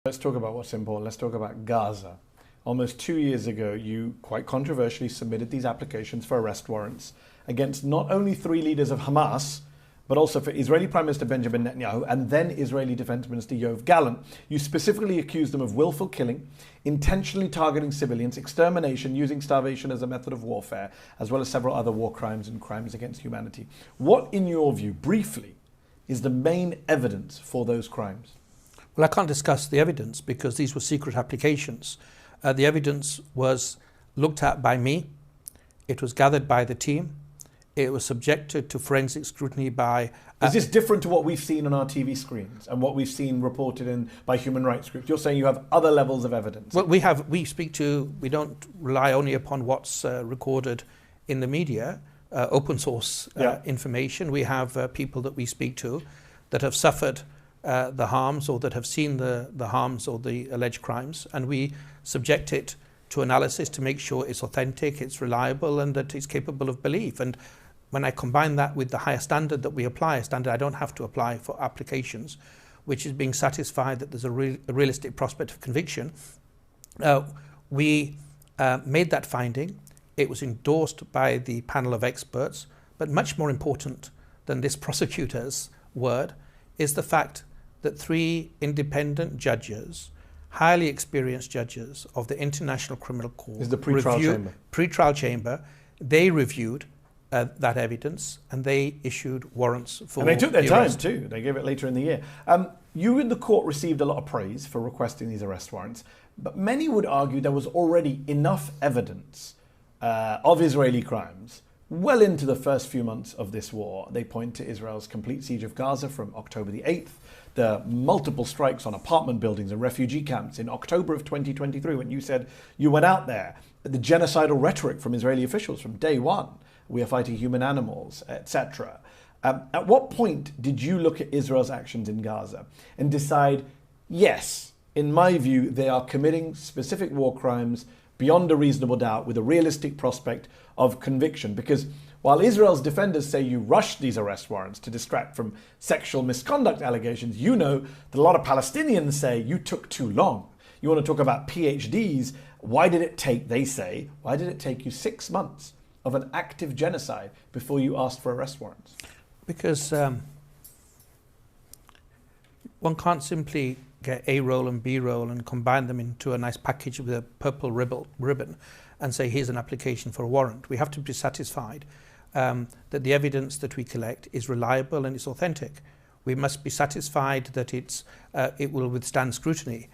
Let's talk about what's important. Let's talk about Gaza. Almost 2 years ago, you quite controversially submitted these applications for arrest warrants against not only 3 leaders of Hamas, but also for Israeli Prime Minister Benjamin Netanyahu and then Israeli Defense Minister Yoav Gallant. You specifically accused them of willful killing, intentionally targeting civilians, extermination, using starvation as a method of warfare, as well as several other war crimes and crimes against humanity. What, in your view, briefly, is the main evidence for those crimes? Well, I can't discuss the evidence because these were secret applications. The evidence was looked at by me. It was gathered by the team. It was subjected to forensic scrutiny by... Is this different to what we've seen on our TV screens and what we've seen reported by human rights groups? You're saying you have other levels of evidence. Well, we don't rely only upon what's recorded in the media, open source information. We have people that we speak to that have suffered the harms or that have seen the harms or the alleged crimes, and we subject it to analysis to make sure it's authentic, it's reliable, and that it's capable of belief. And when I combine that with the higher standard that we apply, a standard I don't have to apply for applications, which is being satisfied that there's a realistic prospect of conviction, we made that finding. It was endorsed by the panel of experts, but much more important than this prosecutor's word is the fact that 3 independent judges, highly experienced judges of the International Criminal Court, is the pre-trial chamber, they reviewed that evidence and they issued warrants for... And they took their time too. They gave it later in the year. You in the court received a lot of praise for requesting these arrest warrants, but many would argue there was already enough evidence of Israeli crimes well into the first few months of this war. They point to Israel's complete siege of Gaza from October the 8th, the multiple strikes on apartment buildings and refugee camps in October of 2023 when you said you went out there, the genocidal rhetoric from Israeli officials from day one, we are fighting human animals, etc. At what point did you look at Israel's actions in Gaza and decide, yes, in my view, they are committing specific war crimes beyond a reasonable doubt with a realistic prospect of conviction? Because while Israel's defenders say you rushed these arrest warrants to distract from sexual misconduct allegations, you know that a lot of Palestinians say you took too long. You want to talk about PhDs. Why did it take, they say, why did it take you 6 months of an active genocide before you asked for arrest warrants? Because one can't simply get A roll and B roll and combine them into a nice package with a purple ribbon and say here's an application for a warrant. We have to be satisfied that the evidence that we collect is reliable and it's authentic. We must be satisfied that it will withstand scrutiny.